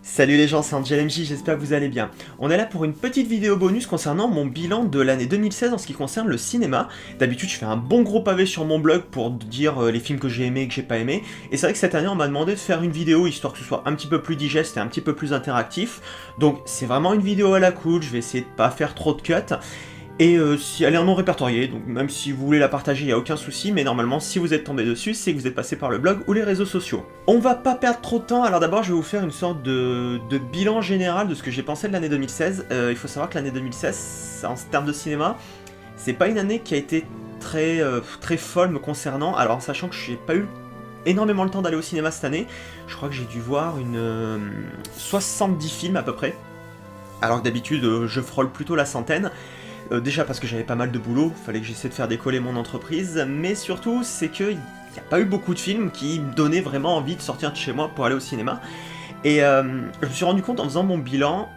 Salut les gens, c'est Angel MJ, j'espère que vous allez bien. On est là pour une petite vidéo bonus concernant mon bilan de l'année 2016 en ce qui concerne le cinéma. D'habitude, je fais un bon gros pavé sur mon blog pour dire les films que j'ai aimés et que j'ai pas aimés. Et c'est vrai que cette année, on m'a demandé de faire une vidéo histoire que ce soit un petit peu plus digeste et un petit peu plus interactif. Donc c'est vraiment une vidéo à la cool, je vais essayer de pas faire trop de cuts. Et si elle est en non répertoriée, donc même si vous voulez la partager, il n'y a aucun souci, mais normalement, si vous êtes tombé dessus, c'est que vous êtes passé par le blog ou les réseaux sociaux. On va pas perdre trop de temps, alors d'abord, je vais vous faire une sorte de bilan général de ce que j'ai pensé de l'année 2016. Il faut savoir que l'année 2016, en termes de cinéma, c'est pas une année qui a été très folle me concernant, alors sachant que j'ai pas eu énormément le temps d'aller au cinéma cette année, je crois que j'ai dû voir 70 films à peu près, alors que d'habitude, je frôle plutôt la centaine. Déjà parce que j'avais pas mal de boulot, fallait que j'essaie de faire décoller mon entreprise, mais surtout c'est qu'il n'y a pas eu beaucoup de films qui me donnaient vraiment envie de sortir de chez moi pour aller au cinéma. Et je me suis rendu compte en faisant mon bilan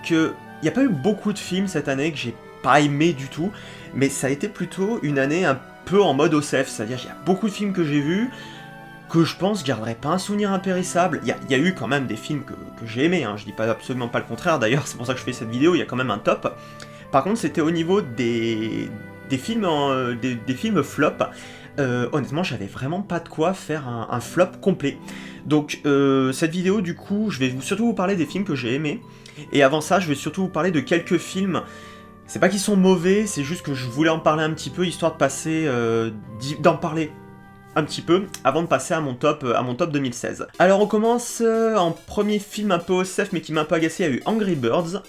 qu'il n'y a pas eu beaucoup de films cette année que j'ai pas aimé du tout, mais ça a été plutôt une année un peu en mode OCF, c'est-à-dire qu'il y a beaucoup de films que j'ai vus, que je pense garderai pas un souvenir impérissable. Il y a eu quand même des films que j'ai aimés, hein, je dis pas absolument pas le contraire, d'ailleurs c'est pour ça que je fais cette vidéo, il y a quand même un top. Par contre, c'était au niveau des films, des films flop. Honnêtement, j'avais vraiment pas de quoi faire un flop complet. Donc, cette vidéo, du coup, je vais surtout vous parler des films que j'ai aimés. Et avant ça, je vais surtout vous parler de quelques films. C'est pas qu'ils sont mauvais, c'est juste que je voulais en parler un petit peu, histoire de passer, d'en parler un petit peu avant de passer à mon top 2016. Alors on commence en premier film un peu OSF mais qui m'a un peu agacé, il y a eu Angry Birds.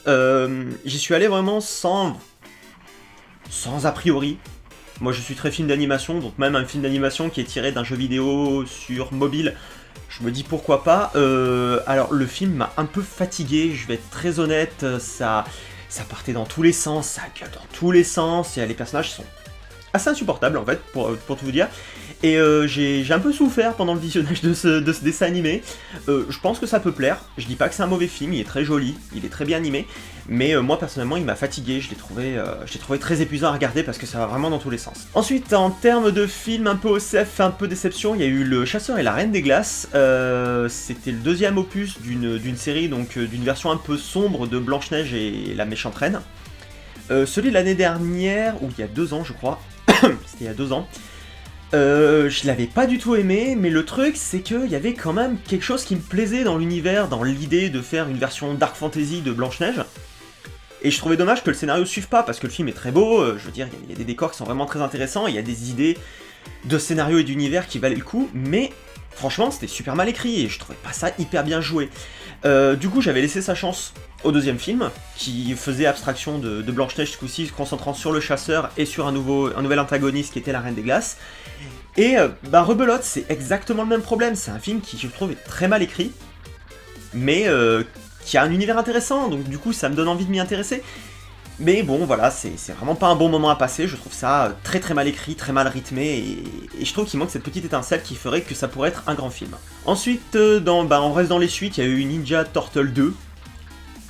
J'y suis allé vraiment sans a priori. Moi je suis très film d'animation, donc même un film d'animation qui est tiré d'un jeu vidéo sur mobile, je me dis pourquoi pas. Alors le film m'a un peu fatigué, je vais être très honnête, ça partait dans tous les sens, ça gueule dans tous les sens, et les personnages sont assez insupportables en fait, pour tout vous dire. Et j'ai un peu souffert pendant le visionnage de ce dessin animé. Je pense que ça peut plaire, je dis pas que c'est un mauvais film, il est très joli, il est très bien animé, mais moi personnellement il m'a fatigué, je l'ai trouvé très épuisant à regarder parce que ça va vraiment dans tous les sens. Ensuite, en termes de film un peu OCF, un peu déception, il y a eu Le Chasseur et la Reine des Glaces. C'était le deuxième opus d'une série, donc d'une version un peu sombre de Blanche-Neige et la Méchante Reine. Celui de l'année dernière, ou il y a 2 ans je crois, c'était il y a 2 ans, je l'avais pas du tout aimé, mais le truc c'est qu'il y avait quand même quelque chose qui me plaisait dans l'univers, dans l'idée de faire une version dark fantasy de Blanche-Neige. Et je trouvais dommage que le scénario suive pas, parce que le film est très beau, je veux dire, il y a des décors qui sont vraiment très intéressants, il y a des idées de scénario et d'univers qui valaient le coup, mais franchement c'était super mal écrit et je trouvais pas ça hyper bien joué. Du coup j'avais laissé sa chance au deuxième film, qui faisait abstraction de Blanche-Neige ce coup-ci, se concentrant sur le chasseur et sur un nouvel antagoniste qui était la Reine des Glaces. Et rebelote, c'est exactement le même problème, c'est un film qui je trouve est très mal écrit, mais qui a un univers intéressant, donc du coup ça me donne envie de m'y intéresser. Mais bon voilà, c'est vraiment pas un bon moment à passer, je trouve ça très très mal écrit, très mal rythmé, et je trouve qu'il manque cette petite étincelle qui ferait que ça pourrait être un grand film. Ensuite, on reste dans les suites, il y a eu Ninja Turtle 2.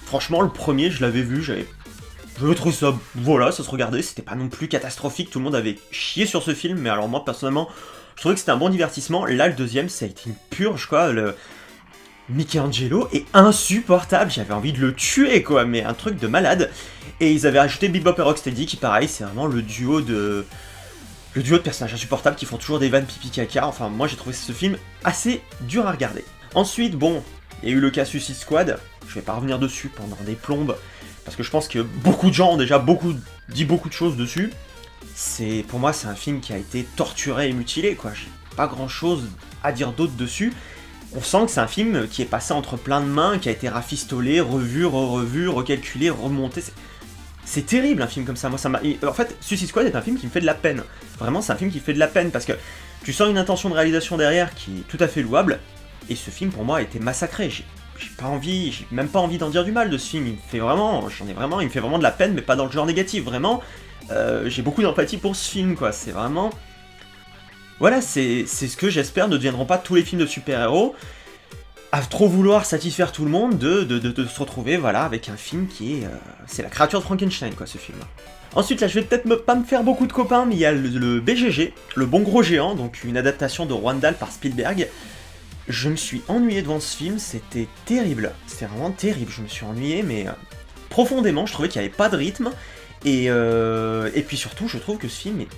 Franchement, le premier, je l'avais vu, je trouvais ça, voilà, ça se regardait, c'était pas non plus catastrophique, tout le monde avait chié sur ce film, mais alors moi, personnellement, je trouvais que c'était un bon divertissement. Là, le deuxième, ça a été une purge, quoi, le Michelangelo est insupportable, j'avais envie de le tuer, quoi, mais un truc de malade. Et ils avaient ajouté Bebop et Rocksteady, qui pareil, c'est vraiment le duo de personnages insupportables qui font toujours des vannes pipi caca, enfin, moi j'ai trouvé ce film assez dur à regarder. Ensuite, bon, il y a eu le cas Suicide Squad, je vais pas revenir dessus pendant des plombes, parce que je pense que beaucoup de gens ont déjà dit beaucoup de choses dessus. Pour moi, c'est un film qui a été torturé et mutilé, quoi. J'ai pas grand chose à dire d'autre dessus. On sent que c'est un film qui est passé entre plein de mains, qui a été rafistolé, revu, revu, recalculé, remonté. C'est terrible un film comme ça. Moi, en fait, Suicide Squad est un film qui me fait de la peine. Vraiment, c'est un film qui fait de la peine parce que tu sens une intention de réalisation derrière qui est tout à fait louable. Et ce film, pour moi, a été massacré. J'ai même pas envie d'en dire du mal de ce film. Il me fait vraiment de la peine, mais pas dans le genre négatif. Vraiment, j'ai beaucoup d'empathie pour ce film, quoi. C'est vraiment, voilà, c'est ce que j'espère ne deviendront pas tous les films de super-héros, à trop vouloir satisfaire tout le monde, de se retrouver, voilà, avec un film qui est, c'est la créature de Frankenstein, quoi, ce film. Ensuite, là, je vais peut-être pas me faire beaucoup de copains, mais il y a le BGG, le bon gros géant, donc une adaptation de Roald Dahl par Spielberg. Je me suis ennuyé devant ce film, c'était terrible. C'était vraiment terrible, je me suis ennuyé, mais profondément, je trouvais qu'il n'y avait pas de rythme. Et puis surtout, je trouve que ce film est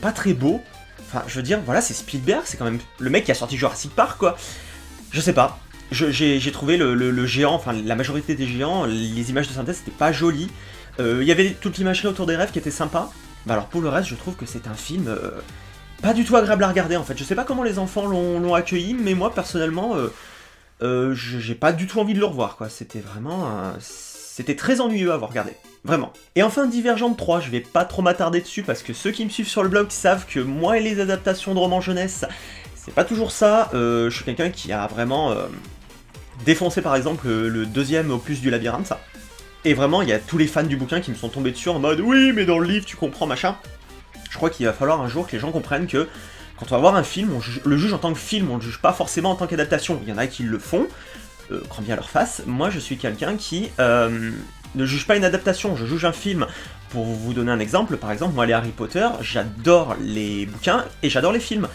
pas très beau. Enfin, je veux dire, voilà, c'est Spielberg, c'est quand même le mec qui a sorti Jurassic Park, quoi. Je sais pas. J'ai trouvé le géant, enfin la majorité des géants, les images de synthèse, c'était pas joli. Il y avait toute l'imagerie autour des rêves qui était sympa. Bah alors pour le reste, je trouve que c'est un film pas du tout agréable à regarder en fait. Je sais pas comment les enfants l'ont accueilli, mais moi personnellement, j'ai pas du tout envie de le revoir, quoi. C'était vraiment... c'était très ennuyeux à avoir regardé. Vraiment. Et enfin, Divergente 3, je vais pas trop m'attarder dessus parce que ceux qui me suivent sur le blog savent que moi et les adaptations de romans jeunesse, c'est pas toujours ça. Je suis quelqu'un qui a vraiment défoncé par exemple le deuxième opus du Labyrinthe. Et vraiment, il y a tous les fans du bouquin qui me sont tombés dessus en mode oui, mais dans le livre, tu comprends, machin. Je crois qu'il va falloir un jour que les gens comprennent que quand on va voir un film, le juge en tant que film, on le juge pas forcément en tant qu'adaptation. Il y en a qui le font, grand bien leur face. Moi, je suis quelqu'un qui ne juge pas une adaptation, je juge un film. Pour vous donner un exemple, par exemple, moi les Harry Potter, j'adore les bouquins et j'adore les films.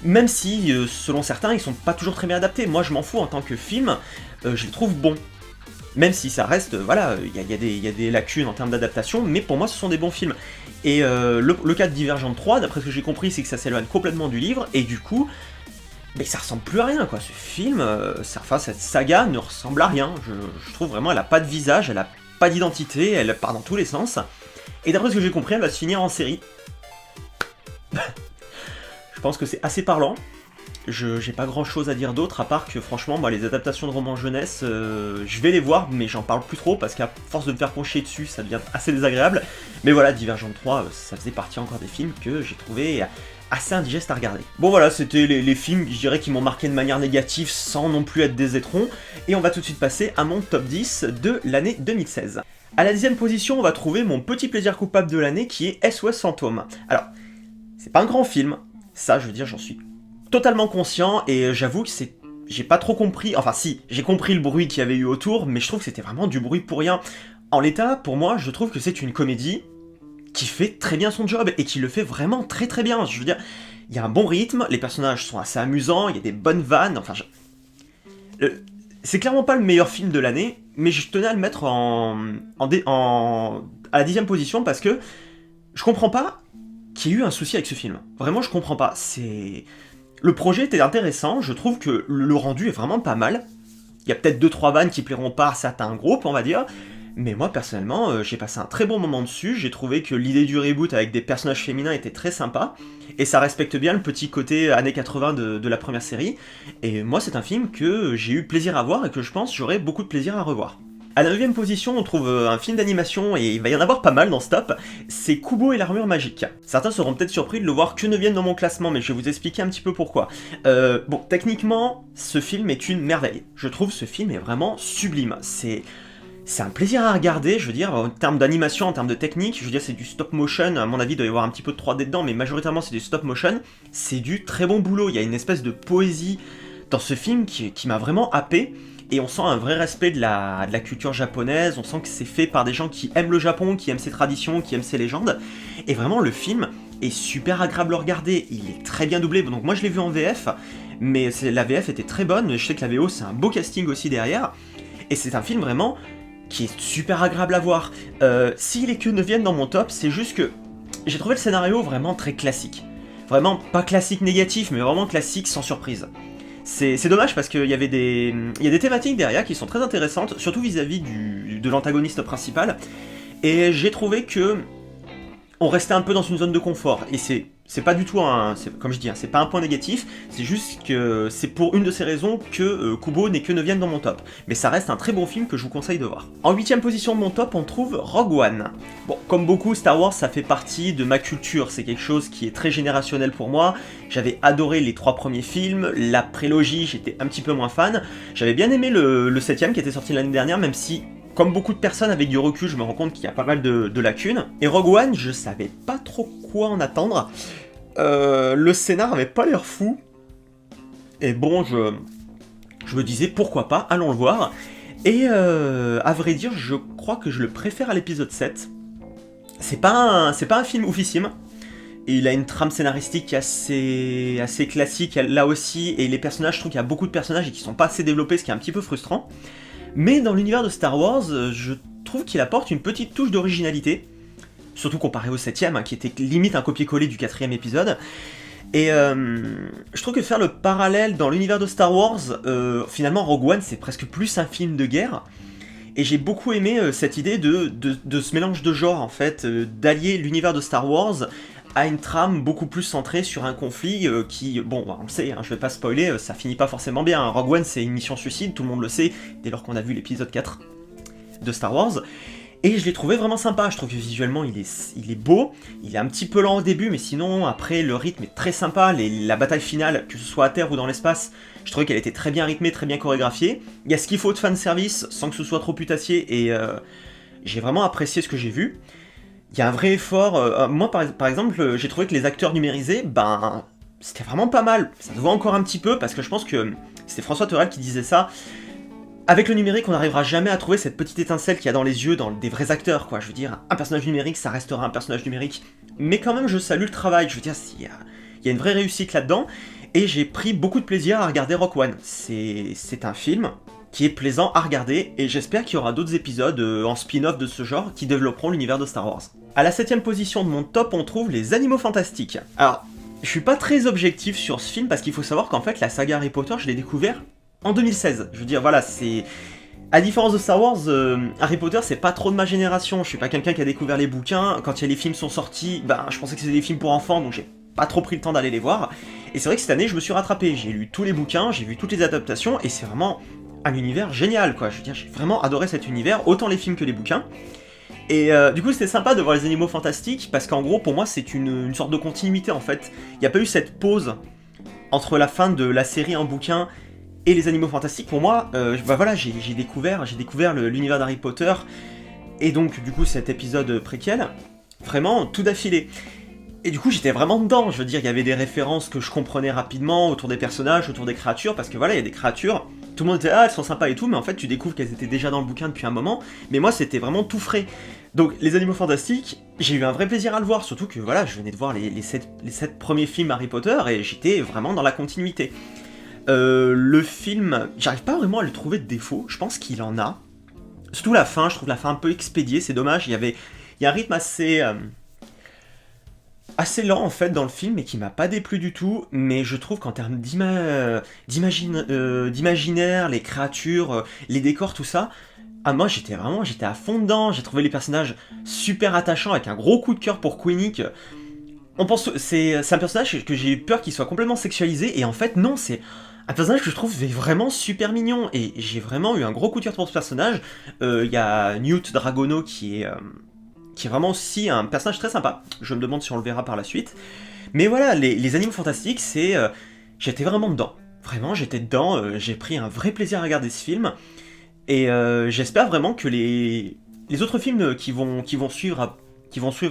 Même si, selon certains, ils sont pas toujours très bien adaptés. Moi, je m'en fous en tant que film, je les trouve bons. Même si ça reste, voilà, il y a des lacunes en termes d'adaptation, mais pour moi ce sont des bons films. Et le cas de Divergente 3, d'après ce que j'ai compris, c'est que ça s'éloigne complètement du livre, et du coup, mais ça ressemble plus à rien, quoi. Ce film, cette saga ne ressemble à rien. Je trouve vraiment, elle a pas de visage, elle a pas d'identité, elle part dans tous les sens. Et d'après ce que j'ai compris, elle va se finir en série. Je pense que c'est assez parlant. J'ai pas grand chose à dire d'autre, à part que franchement, moi, les adaptations de romans jeunesse, je vais les voir, mais j'en parle plus trop, parce qu'à force de me faire pencher dessus, ça devient assez désagréable. Mais voilà, Divergente 3, ça faisait partie encore des films que j'ai trouvé assez indigestes à regarder. Bon voilà, c'était les films, je dirais, qui m'ont marqué de manière négative, sans non plus être des étrons, et on va tout de suite passer à mon top 10 de l'année 2016. À la 10ème position, on va trouver mon petit plaisir coupable de l'année, qui est SOS Fantôme. Alors, c'est pas un grand film, ça, je veux dire, j'en suis totalement conscient, et j'avoue que j'ai pas trop compris, enfin si, j'ai compris le bruit qu'il y avait eu autour, mais je trouve que c'était vraiment du bruit pour rien. En l'état, pour moi, je trouve que c'est une comédie qui fait très bien son job, et qui le fait vraiment très très bien. Je veux dire, il y a un bon rythme, les personnages sont assez amusants, il y a des bonnes vannes, enfin... c'est clairement pas le meilleur film de l'année, mais je tenais à le mettre à la 10ème position, parce que je comprends pas qu'il y ait eu un souci avec ce film. Vraiment, je comprends pas. Le projet était intéressant, je trouve que le rendu est vraiment pas mal. Il y a peut-être 2-3 vannes qui plairont pas à certains groupes, on va dire, mais moi, personnellement, j'ai passé un très bon moment dessus, j'ai trouvé que l'idée du reboot avec des personnages féminins était très sympa, et ça respecte bien le petit côté années 80 de la première série, et moi, c'est un film que j'ai eu plaisir à voir, et que je pense j'aurai beaucoup de plaisir à revoir. À la 9ème position, on trouve un film d'animation, et il va y en avoir pas mal dans ce top, c'est Kubo et l'armure magique. Certains seront peut-être surpris de le voir que 9ème dans mon classement, mais je vais vous expliquer un petit peu pourquoi. Bon, techniquement, ce film est une merveille. Je trouve ce film est vraiment sublime. C'est un plaisir à regarder, je veux dire, en termes d'animation, en termes de technique, je veux dire, c'est du stop motion, à mon avis, il doit y avoir un petit peu de 3D dedans, mais majoritairement c'est du stop motion, c'est du très bon boulot, il y a une espèce de poésie dans ce film qui m'a vraiment happé, et on sent un vrai respect de la culture japonaise, on sent que c'est fait par des gens qui aiment le Japon, qui aiment ses traditions, qui aiment ses légendes, et vraiment le film est super agréable à regarder, il est très bien doublé, donc moi je l'ai vu en VF, mais la VF était très bonne, je sais que la VO c'est un beau casting aussi derrière, et c'est un film vraiment qui est super agréable à voir. S'il est que 9ème dans mon top, c'est juste que j'ai trouvé le scénario vraiment très classique. Vraiment pas classique négatif, mais vraiment classique sans surprise. C'est dommage parce qu'il y avait il y a des thématiques derrière qui sont très intéressantes, surtout vis-à-vis de l'antagoniste principal, et j'ai trouvé que on restait un peu dans une zone de confort, et c'est pas du tout comme je dis, c'est pas un point négatif, c'est juste que c'est pour une de ces raisons que Kubo n'est que 9ème dans mon top. Mais ça reste un très bon film que je vous conseille de voir. En 8ème position de mon top, on trouve Rogue One. Bon, comme beaucoup, Star Wars, ça fait partie de ma culture, c'est quelque chose qui est très générationnel pour moi. J'avais adoré les 3 premiers films, la prélogie, j'étais un petit peu moins fan. J'avais bien aimé le 7ème qui était sorti l'année dernière, même si... Comme beaucoup de personnes avec du recul, je me rends compte qu'il y a pas mal de lacunes. Et Rogue One, je savais pas trop quoi en attendre. Le scénar avait pas l'air fou. Et bon, je me disais pourquoi pas, allons le voir. Et à vrai dire, je crois que je le préfère à l'épisode 7. C'est pas un film oufissime. Et il a une trame scénaristique qui est assez classique là aussi, et les personnages, je trouve qu'il y a beaucoup de personnages et qui sont pas assez développés, ce qui est un petit peu frustrant. Mais dans l'univers de Star Wars, je trouve qu'il apporte une petite touche d'originalité, surtout comparé au 7ème, qui était limite un copier-coller du 4ème épisode. Et je trouve que faire le parallèle dans l'univers de Star Wars, finalement Rogue One c'est presque plus un film de guerre. Et j'ai beaucoup aimé cette idée de ce mélange de genres en fait, d'allier l'univers de Star Wars à une trame beaucoup plus centrée sur un conflit qui, bon, on le sait, je vais pas spoiler, ça finit pas forcément bien. Rogue One c'est une mission suicide, tout le monde le sait, dès lors qu'on a vu l'épisode 4 de Star Wars. Et je l'ai trouvé vraiment sympa, je trouve que visuellement il est beau, il est un petit peu lent au début, mais sinon après le rythme est très sympa, la bataille finale, que ce soit à terre ou dans l'espace, je trouvais qu'elle était très bien rythmée, très bien chorégraphiée. Il y a ce qu'il faut de fanservice, sans que ce soit trop putassier, et j'ai vraiment apprécié ce que j'ai vu. Il y a un vrai effort, moi par exemple, j'ai trouvé que les acteurs numérisés, ben, c'était vraiment pas mal. Ça se voit encore un petit peu, parce que je pense que c'était François Thorel qui disait ça. Avec le numérique, on n'arrivera jamais à trouver cette petite étincelle qu'il y a dans les yeux des vrais acteurs, quoi. Je veux dire, un personnage numérique, ça restera un personnage numérique. Mais quand même, je salue le travail. Je veux dire, il y a une vraie réussite là-dedans. Et j'ai pris beaucoup de plaisir à regarder Rogue One. C'est un film qui est plaisant à regarder. Et j'espère qu'il y aura d'autres épisodes en spin-off de ce genre qui développeront l'univers de Star Wars. À la 7ème position de mon top, on trouve les Animaux Fantastiques. Alors, je suis pas très objectif sur ce film parce qu'il faut savoir qu'en fait, la saga Harry Potter, je l'ai découvert en 2016, je veux dire, voilà, c'est... À différence de Star Wars, Harry Potter, c'est pas trop de ma génération, je suis pas quelqu'un qui a découvert les bouquins, quand les films sont sortis, ben, je pensais que c'était des films pour enfants, donc j'ai pas trop pris le temps d'aller les voir, et c'est vrai que cette année, je me suis rattrapé, j'ai lu tous les bouquins, j'ai vu toutes les adaptations, et c'est vraiment un univers génial, quoi, je veux dire, j'ai vraiment adoré cet univers, autant les films que les bouquins, et du coup, c'était sympa de voir les Animaux Fantastiques, parce qu'en gros, pour moi, c'est une sorte de continuité, en fait, il n'y a pas eu cette pause entre la fin de la série en bouquin et les Animaux Fantastiques. Pour moi, bah voilà, j'ai découvert l'univers d'Harry Potter, et donc du coup cet épisode préquel, vraiment tout d'affilée. Et du coup j'étais vraiment dedans, je veux dire, il y avait des références que je comprenais rapidement autour des personnages, autour des créatures, parce que voilà, il y a des créatures, tout le monde était elles sont sympas et tout, mais en fait tu découvres qu'elles étaient déjà dans le bouquin depuis un moment, mais moi c'était vraiment tout frais. Donc les Animaux Fantastiques, j'ai eu un vrai plaisir à le voir, surtout que voilà, je venais de voir les 7 premiers films Harry Potter, et j'étais vraiment dans la continuité. Le film, j'arrive pas vraiment à lui trouver de défaut, je pense qu'il en a. Surtout la fin, je trouve la fin un peu expédiée, c'est dommage, il y a un rythme assez lent en fait dans le film et qui m'a pas déplu du tout, mais je trouve qu'en termes d'imaginaire, les créatures, les décors, tout ça, moi j'étais à fond dedans, j'ai trouvé les personnages super attachants avec un gros coup de cœur pour Queenie. On pense c'est un personnage que j'ai eu peur qu'il soit complètement sexualisé, et en fait non, c'est un personnage que je trouve vraiment super mignon, et j'ai vraiment eu un gros coup de cœur pour ce personnage. Il y a Newt Dragono qui est vraiment aussi un personnage très sympa, je me demande si on le verra par la suite. Mais voilà, les Animaux Fantastiques, j'étais vraiment dedans. Vraiment, j'étais dedans, j'ai pris un vrai plaisir à regarder ce film, et j'espère vraiment que les autres films qui vont suivre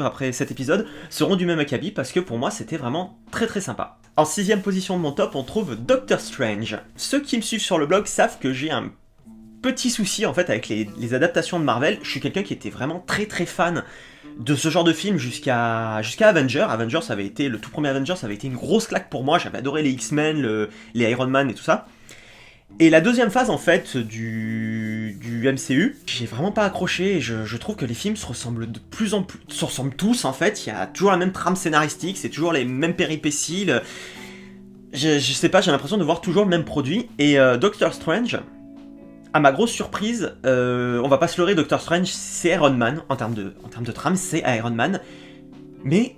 après cet épisode seront du même acabit, parce que pour moi c'était vraiment très très sympa. En 6ème position de mon top, on trouve Doctor Strange. Ceux qui me suivent sur le blog savent que j'ai un petit souci en fait avec les adaptations de Marvel. Je suis quelqu'un qui était vraiment très très fan de ce genre de film jusqu'à Avengers. Le tout premier Avengers, ça avait été une grosse claque pour moi, j'avais adoré les X-Men, les Iron Man et tout ça. Et la deuxième phase en fait du MCU, j'ai vraiment pas accroché, et je trouve que les films se ressemblent de plus en plus, se ressemblent tous en fait, il y a toujours la même trame scénaristique, c'est toujours les mêmes péripéties, je sais pas, j'ai l'impression de voir toujours le même produit, et Doctor Strange, à ma grosse surprise, on va pas se leurrer, Doctor Strange c'est Iron Man, en termes de trame c'est Iron Man, mais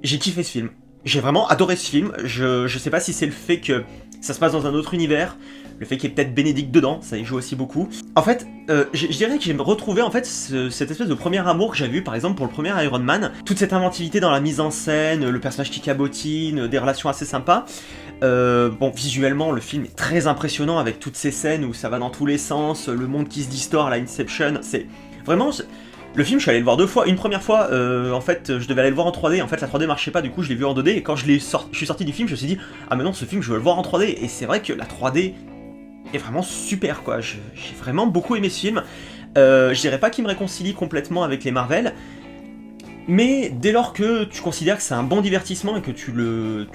j'ai kiffé ce film. J'ai vraiment adoré ce film, je sais pas si c'est le fait que ça se passe dans un autre univers, le fait qu'il y ait peut-être Bénédicte dedans, ça y joue aussi beaucoup. En fait, je dirais que j'ai retrouvé en fait cette espèce de premier amour que j'avais eu par exemple pour le premier Iron Man, toute cette inventivité dans la mise en scène, le personnage qui cabotine, des relations assez sympas. Bon, visuellement, le film est très impressionnant avec toutes ces scènes où ça va dans tous les sens, le monde qui se distord à la Inception, c'est vraiment... Le film, je suis allé le voir 2 fois. Une première fois, en fait, je devais aller le voir en 3D. En fait, la 3D marchait pas, du coup, je l'ai vu en 2D. Et quand je suis sorti du film, je me suis dit, ah mais non, ce film, je veux le voir en 3D. Et c'est vrai que la 3D est vraiment super, quoi. J'ai vraiment beaucoup aimé ce film. Je dirais pas qu'il me réconcilie complètement avec les Marvel, Mais dès lors que tu considères que c'est un bon divertissement et que tu le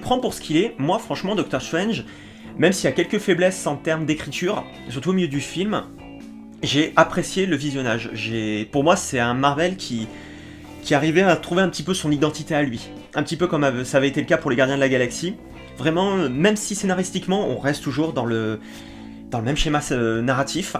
prends pour ce qu'il est, moi franchement Doctor Strange, même s'il y a quelques faiblesses en termes d'écriture, surtout au milieu du film, j'ai apprécié le visionnage. Pour moi c'est un Marvel qui arrivait à trouver un petit peu son identité à lui. Un petit peu comme ça avait été le cas pour les Gardiens de la Galaxie. Vraiment, même si scénaristiquement on reste toujours dans le même schéma narratif,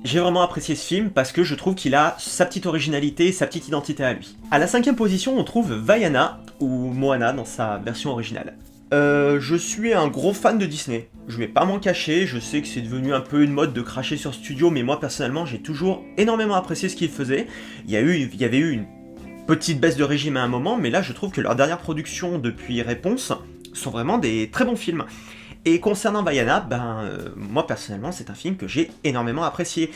j'ai vraiment apprécié ce film parce que je trouve qu'il a sa petite originalité, sa petite identité à lui. À la 5ème position, on trouve Vaiana, ou Moana dans sa version originale. Je suis un gros fan de Disney, je vais pas m'en cacher, je sais que c'est devenu un peu une mode de cracher sur studio, mais moi personnellement j'ai toujours énormément apprécié ce qu'ils faisaient. Il y avait eu une petite baisse de régime à un moment, mais là je trouve que leurs dernières productions depuis Réponse sont vraiment des très bons films. Et concernant Vaiana, moi personnellement c'est un film que j'ai énormément apprécié.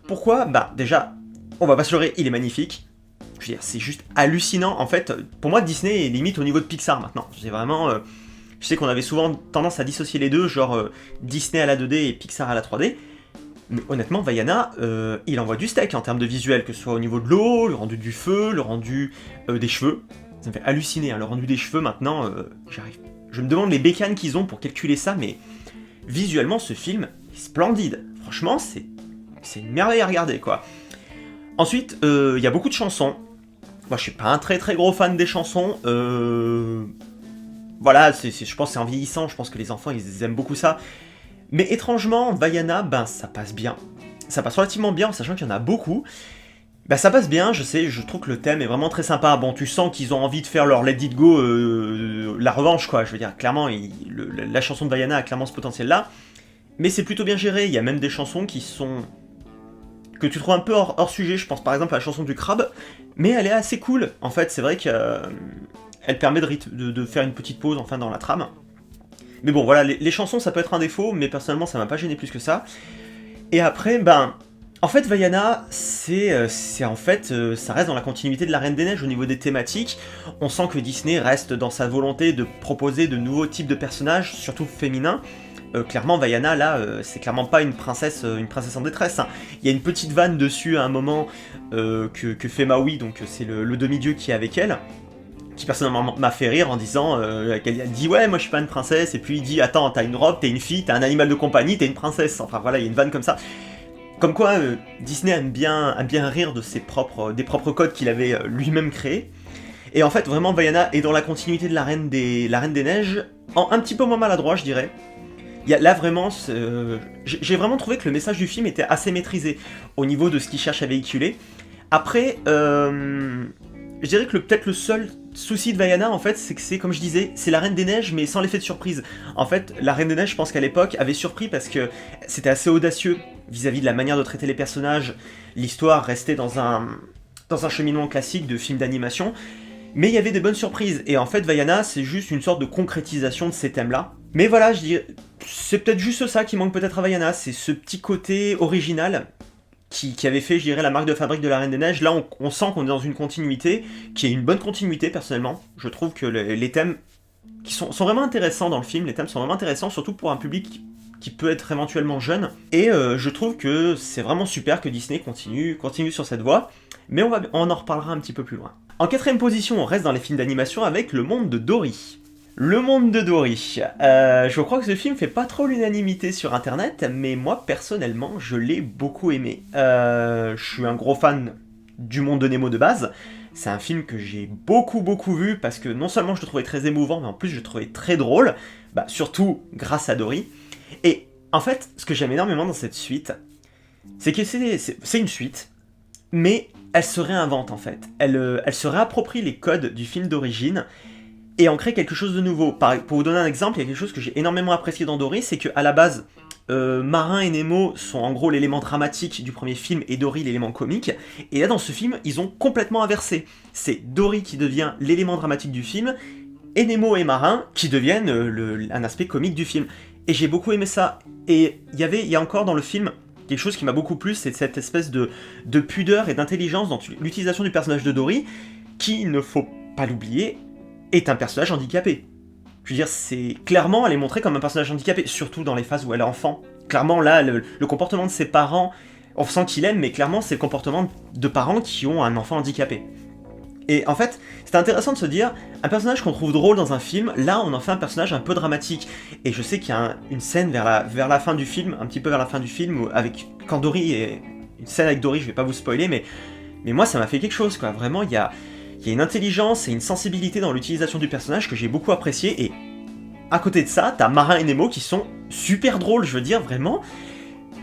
Pourquoi ? Déjà, on va pas se leurrer, il est magnifique. Je veux dire, c'est juste hallucinant. En fait, pour moi Disney est limite au niveau de Pixar maintenant. C'est vraiment... je sais qu'on avait souvent tendance à dissocier les deux, genre Disney à la 2D et Pixar à la 3D. Mais honnêtement, Vaiana, il envoie du steak en termes de visuel, que ce soit au niveau de l'eau, le rendu du feu, le rendu des cheveux. Ça me fait halluciner, hein, le rendu des cheveux maintenant, je me demande les bécanes qu'ils ont pour calculer ça, mais visuellement, ce film est splendide. Franchement, c'est une merveille à regarder, quoi. Ensuite, il y a beaucoup de chansons. Moi, je suis pas un très très gros fan des chansons. Voilà, je pense que c'est en vieillissant, je pense que les enfants, ils aiment beaucoup ça. Mais étrangement, Vaiana, ça passe bien. Ça passe relativement bien, en sachant qu'il y en a beaucoup. Ça passe bien, je trouve que le thème est vraiment très sympa. Bon, tu sens qu'ils ont envie de faire leur Let It Go, la revanche, quoi. Je veux dire, clairement, la chanson de Vaiana a clairement ce potentiel-là. Mais c'est plutôt bien géré, il y a même des chansons que tu trouves un peu hors sujet. Je pense par exemple à la chanson du crabe, mais elle est assez cool. En fait, c'est vrai qu'elle permet de faire une petite pause, enfin, dans la trame. Mais bon, voilà, les chansons, ça peut être un défaut, mais personnellement, ça m'a pas gêné plus que ça. Et après, en fait, Vaiana, ça reste dans la continuité de la Reine des Neiges au niveau des thématiques. On sent que Disney reste dans sa volonté de proposer de nouveaux types de personnages, surtout féminins. Clairement, Vaiana, là, c'est clairement pas une princesse en détresse, hein. Il y a une petite vanne dessus à un moment que fait Maui, donc c'est le demi-dieu qui est avec elle, qui personnellement m'a fait rire en disant qu'elle dit ouais, moi je suis pas une princesse, et puis il dit attends, t'as une robe, t'es une fille, t'as un animal de compagnie, t'es une princesse. Enfin voilà, il y a une vanne comme ça. Comme quoi, Disney aime bien rire de des propres codes qu'il avait lui-même créés. Et en fait, vraiment, Vaiana est dans la continuité de la Reine des Neiges, un petit peu moins maladroit, je dirais. Là, vraiment, j'ai vraiment trouvé que le message du film était assez maîtrisé au niveau de ce qu'il cherche à véhiculer. Après, je dirais que peut-être le seul souci de Vaiana, en fait, c'est que c'est, comme je disais, c'est la Reine des Neiges, mais sans l'effet de surprise. En fait, la Reine des Neiges, je pense qu'à l'époque, avait surpris parce que c'était assez audacieux vis-à-vis de la manière de traiter les personnages. L'histoire restait dans un cheminement classique de film d'animation, mais il y avait des bonnes surprises. Et en fait, Vaiana, c'est juste une sorte de concrétisation de ces thèmes-là. Mais voilà, je dirais, c'est peut-être juste ça qui manque peut-être à Vaiana, c'est ce petit côté original qui avait fait, je dirais, la marque de fabrique de la Reine des Neiges. Là, on sent qu'on est dans une continuité, qui est une bonne continuité, personnellement. Je trouve que les thèmes qui sont vraiment intéressants dans le film, les thèmes sont vraiment intéressants, surtout pour un public qui peut être éventuellement jeune. Et je trouve que c'est vraiment super que Disney continue sur cette voie, mais on en reparlera un petit peu plus loin. En 4ème position, on reste dans les films d'animation avec Le Monde de Dory. Le Monde de Dory. Je crois que ce film fait pas trop l'unanimité sur internet, mais moi personnellement je l'ai beaucoup aimé. Je suis un gros fan du Monde de Nemo de base. C'est un film que j'ai beaucoup vu parce que non seulement je le trouvais très émouvant, mais en plus je le trouvais très drôle, surtout grâce à Dory. Et en fait, ce que j'aime énormément dans cette suite, c'est que c'est une suite, mais elle se réinvente en fait. Elle se réapproprie les codes du film d'origine, et en crée quelque chose de nouveau. Pour vous donner un exemple, il y a quelque chose que j'ai énormément apprécié dans Dory, c'est qu'à la base, Marin et Nemo sont en gros l'élément dramatique du premier film et Dory l'élément comique, et là dans ce film, ils ont complètement inversé. C'est Dory qui devient l'élément dramatique du film, et Nemo et Marin qui deviennent un aspect comique du film. Et j'ai beaucoup aimé ça. Et il y a encore dans le film quelque chose qui m'a beaucoup plu, c'est cette espèce de pudeur et d'intelligence dans l'utilisation du personnage de Dory, qui, il ne faut pas l'oublier, est un personnage handicapé. Je veux dire, c'est clairement, elle est montrée comme un personnage handicapé, surtout dans les phases où elle est enfant. Clairement, là, le comportement de ses parents On sent qu'il aime, mais clairement c'est le comportement de parents qui ont un enfant handicapé. Et en fait, c'est intéressant de se dire, un personnage qu'on trouve drôle dans un film, là on en fait un personnage un peu dramatique. Et je sais qu'il y a une scène vers la fin du film, un petit peu vers la fin du film, quand Dory est... Une scène avec Dory, je vais pas vous spoiler, mais moi ça m'a fait quelque chose, quoi. Vraiment, il y a une intelligence et une sensibilité dans l'utilisation du personnage que j'ai beaucoup apprécié, et à côté de ça, t'as Marin et Nemo qui sont super drôles, je veux dire, vraiment.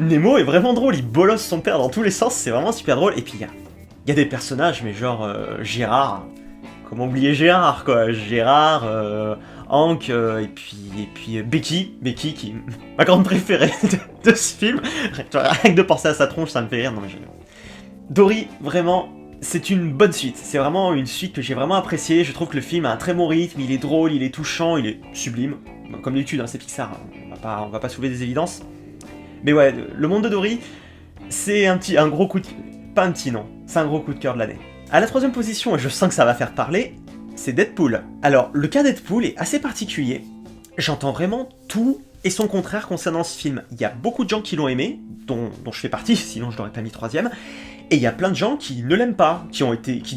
Nemo est vraiment drôle, il bolosse son père dans tous les sens, c'est vraiment super drôle, et puis il y a des personnages, mais genre Gérard, comment oublier Gérard, quoi, Gérard, Hank, et puis Becky qui est ma grande préférée de ce film, rien que de penser à sa tronche, ça me fait rire, non mais Dory, vraiment, c'est une bonne suite, c'est vraiment une suite que j'ai vraiment appréciée, je trouve que le film a un très bon rythme, il est drôle, il est touchant, il est sublime, comme d'habitude, hein, c'est Pixar, on va pas soulever des évidences, mais ouais, le monde de Dory, c'est un gros coup de... Pas un petit non, c'est un gros coup de cœur de l'année. À la troisième position, et je sens que ça va faire parler, c'est Deadpool. Alors, le cas Deadpool est assez particulier. J'entends vraiment tout et son contraire concernant ce film. Il y a beaucoup de gens qui l'ont aimé, dont je fais partie, sinon je l'aurais pas mis troisième, et il y a plein de gens qui ne l'aiment pas, qui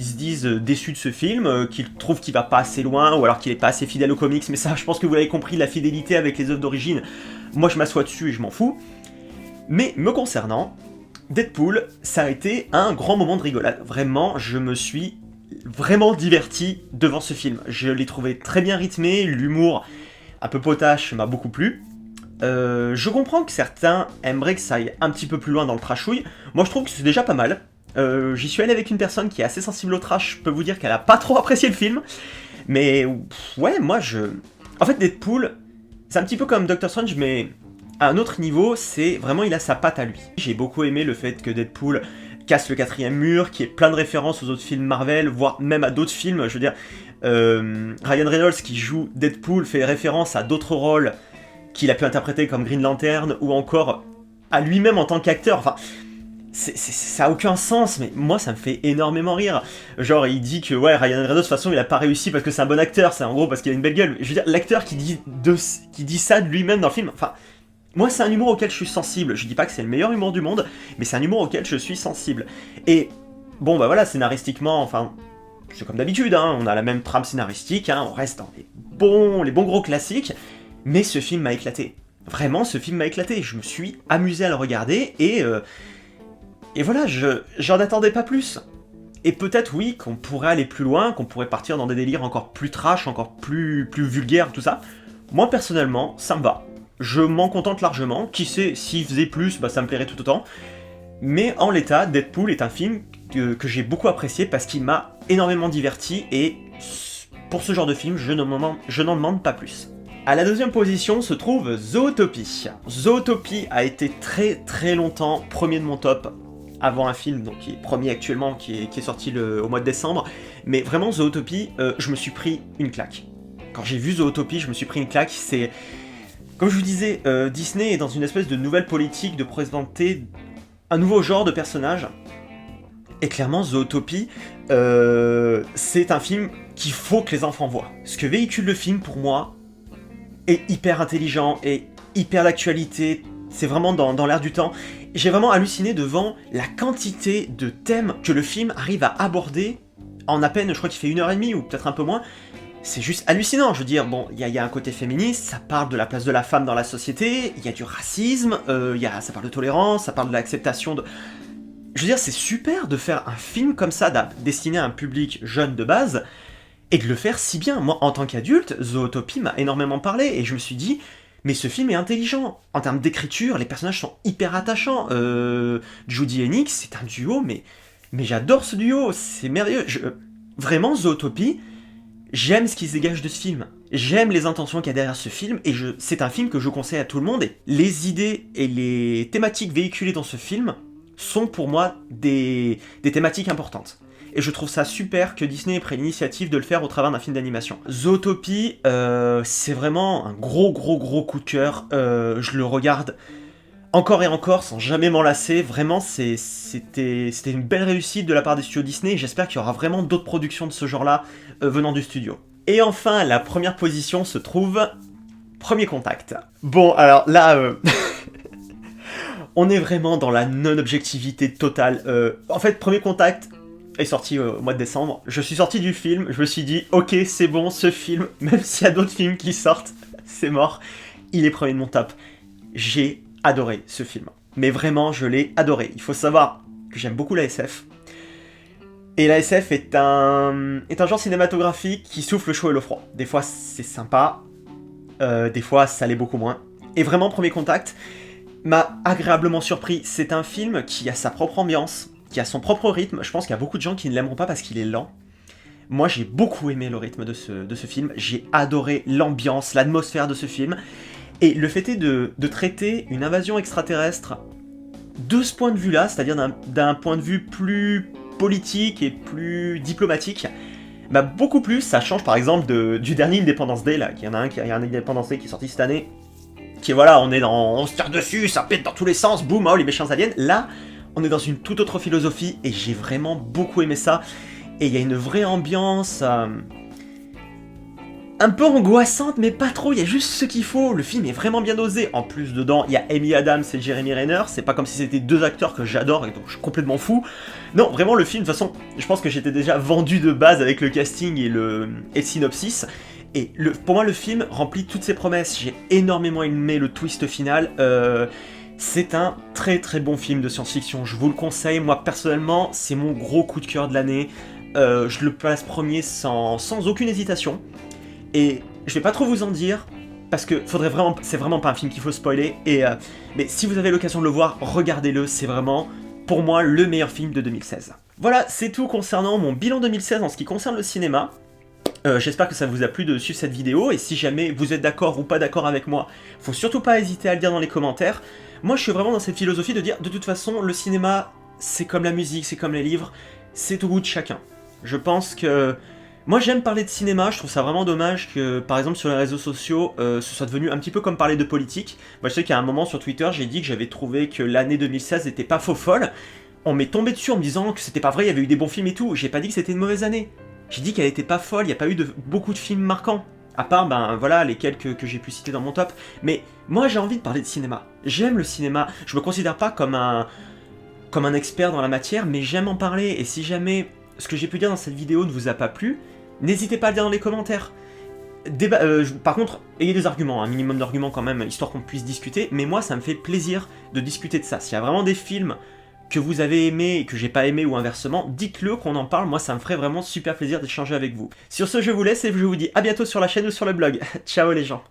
se disent déçus de ce film, qui trouvent qu'il va pas assez loin, ou alors qu'il est pas assez fidèle aux comics, mais ça, je pense que vous l'avez compris, la fidélité avec les œuvres d'origine, moi je m'assois dessus et je m'en fous. Mais me concernant, Deadpool, ça a été un grand moment de rigolade. Vraiment, je me suis vraiment diverti devant ce film. Je l'ai trouvé très bien rythmé, l'humour un peu potache m'a beaucoup plu. Je comprends que certains aimeraient que ça aille un petit peu plus loin dans le trashouille. Moi, je trouve que c'est déjà pas mal. J'y suis allé avec une personne qui est assez sensible au trash. Je peux vous dire qu'elle a pas trop apprécié le film. Mais ouais, En fait, Deadpool, c'est un petit peu comme Doctor Strange, mais... à un autre niveau, c'est vraiment, il a sa patte à lui. J'ai beaucoup aimé le fait que Deadpool casse le quatrième mur, qu'il y ait plein de références aux autres films Marvel, voire même à d'autres films. Je veux dire, Ryan Reynolds qui joue Deadpool fait référence à d'autres rôles qu'il a pu interpréter comme Green Lantern, ou encore à lui-même en tant qu'acteur. Enfin, ça a aucun sens, mais moi ça me fait énormément rire. Genre, il dit que ouais, Ryan Reynolds de toute façon il a pas réussi parce que c'est un bon acteur, c'est en gros parce qu'il a une belle gueule. Je veux dire, l'acteur qui dit ça de lui-même dans le film, enfin... Moi, c'est un humour auquel je suis sensible. Je dis pas que c'est le meilleur humour du monde, mais c'est un humour auquel je suis sensible. Et, bon, bah voilà, scénaristiquement, enfin, c'est comme d'habitude, hein, on a la même trame scénaristique, hein, on reste dans les bons gros classiques, mais ce film m'a éclaté. Vraiment, ce film m'a éclaté. Je me suis amusé à le regarder, et voilà, j'en attendais pas plus. Et peut-être, oui, qu'on pourrait aller plus loin, qu'on pourrait partir dans des délires encore plus trash, encore plus vulgaires, tout ça. Moi, personnellement, ça me va. Je m'en contente largement, qui sait, s'il faisait plus, bah ça me plairait tout autant. Mais en l'état, Deadpool est un film que j'ai beaucoup apprécié parce qu'il m'a énormément diverti, et pour ce genre de film, je n'en demande pas plus. À la deuxième position se trouve Zootopie. Zootopie a été très très longtemps premier de mon top, avant un film donc qui est premier actuellement, qui est sorti au mois de décembre. Mais vraiment, Zootopie, je me suis pris une claque. Quand j'ai vu Zootopie, je me suis pris une claque, c'est... Comme je vous disais, Disney est dans une espèce de nouvelle politique de présenter un nouveau genre de personnage. Et clairement, Zootopie, c'est un film qu'il faut que les enfants voient. Ce que véhicule le film, pour moi, est hyper intelligent et hyper d'actualité. C'est vraiment dans l'air du temps. J'ai vraiment halluciné devant la quantité de thèmes que le film arrive à aborder en à peine, je crois qu'il fait 1h30 ou peut-être un peu moins. C'est juste hallucinant, je veux dire, bon, il y a un côté féministe, ça parle de la place de la femme dans la société, il y a du racisme, ça parle de tolérance, ça parle de l'acceptation de... Je veux dire, c'est super de faire un film comme ça, destiné à un public jeune de base, et de le faire si bien. Moi, en tant qu'adulte, Zootopie m'a énormément parlé, et je me suis dit, mais ce film est intelligent. En termes d'écriture, les personnages sont hyper attachants. Judy et Nick, c'est un duo, mais j'adore ce duo, c'est merveilleux. Vraiment, Zootopie... J'aime ce qui se dégage de ce film, j'aime les intentions qu'il y a derrière ce film, et c'est un film que je conseille à tout le monde, et les idées et les thématiques véhiculées dans ce film sont pour moi des thématiques importantes. Et je trouve ça super que Disney ait pris l'initiative de le faire au travers d'un film d'animation. Zootopie, c'est vraiment un gros coup de cœur, je le regarde encore et encore sans jamais m'en lasser, vraiment c'était une belle réussite de la part des studios Disney, et j'espère qu'il y aura vraiment d'autres productions de ce genre-là venant du studio. Et enfin, à la première position se trouve Premier Contact. Bon, alors là, On est vraiment dans la non-objectivité totale. En fait, Premier Contact est sorti au mois de décembre. Je suis sorti du film, je me suis dit, ok, c'est bon, ce film, même s'il y a d'autres films qui sortent, c'est mort. Il est premier de mon top. J'ai adoré ce film. Mais vraiment, je l'ai adoré. Il faut savoir que j'aime beaucoup la SF. Et la SF est un genre cinématographique qui souffle le chaud et le froid. Des fois, c'est sympa. Des fois, ça l'est beaucoup moins. Et vraiment, Premier Contact m'a agréablement surpris. C'est un film qui a sa propre ambiance, qui a son propre rythme. Je pense qu'il y a beaucoup de gens qui ne l'aimeront pas parce qu'il est lent. Moi, j'ai beaucoup aimé le rythme de ce film. J'ai adoré l'ambiance, l'atmosphère de ce film. Et le fait est de traiter une invasion extraterrestre de ce point de vue-là, c'est-à-dire d'un point de vue plus politique et plus diplomatique, bah beaucoup plus. Ça change par exemple du dernier Independence Day, là. Il y a un Independence Day qui est sorti cette année, qui est voilà, on se tire dessus, ça pète dans tous les sens, boum, oh les méchants aliens. Là, on est dans une toute autre philosophie et j'ai vraiment beaucoup aimé ça. Et il y a une vraie ambiance un peu angoissante, mais pas trop, il y a juste ce qu'il faut. Le film est vraiment bien dosé. En plus, dedans, il y a Amy Adams et Jeremy Renner. C'est pas comme si c'était deux acteurs que j'adore et donc je suis complètement fou. Non, vraiment, le film, de toute façon, je pense que j'étais déjà vendu de base avec le casting et le synopsis. Et pour moi, le film remplit toutes ses promesses. J'ai énormément aimé le twist final. C'est un très très bon film de science-fiction. Je vous le conseille. Moi, personnellement, c'est mon gros coup de cœur de l'année. Je le place premier sans aucune hésitation. Et je vais pas trop vous en dire, parce que c'est vraiment pas un film qu'il faut spoiler, mais si vous avez l'occasion de le voir, regardez-le, c'est vraiment, pour moi, le meilleur film de 2016. Voilà, c'est tout concernant mon bilan 2016 en ce qui concerne le cinéma. J'espère que ça vous a plu de suivre cette vidéo, et si jamais vous êtes d'accord ou pas d'accord avec moi, faut surtout pas hésiter à le dire dans les commentaires. Moi, je suis vraiment dans cette philosophie de dire, de toute façon, le cinéma, c'est comme la musique, c'est comme les livres, c'est au goût de chacun. Je pense que... Moi j'aime parler de cinéma, je trouve ça vraiment dommage que par exemple sur les réseaux sociaux ce soit devenu un petit peu comme parler de politique. Moi je sais qu'à un moment sur Twitter j'ai dit que j'avais trouvé que l'année 2016 n'était pas faux folle. On m'est tombé dessus en me disant que c'était pas vrai, il y avait eu des bons films et tout. J'ai pas dit que c'était une mauvaise année. J'ai dit qu'elle était pas folle, il n'y a pas eu beaucoup de films marquants. À part ben voilà les quelques que j'ai pu citer dans mon top. Mais moi j'ai envie de parler de cinéma. J'aime le cinéma, je me considère pas comme un expert dans la matière, mais j'aime en parler. Et si jamais ce que j'ai pu dire dans cette vidéo ne vous a pas plu, n'hésitez pas à le dire dans les commentaires. Par contre, ayez des arguments, un minimum d'arguments quand même, histoire qu'on puisse discuter, mais moi ça me fait plaisir de discuter de ça. S'il y a vraiment des films que vous avez aimés et que j'ai pas aimé ou inversement, dites-le, qu'on en parle, moi ça me ferait vraiment super plaisir d'échanger avec vous. Sur ce, je vous laisse et je vous dis à bientôt sur la chaîne ou sur le blog. Ciao les gens.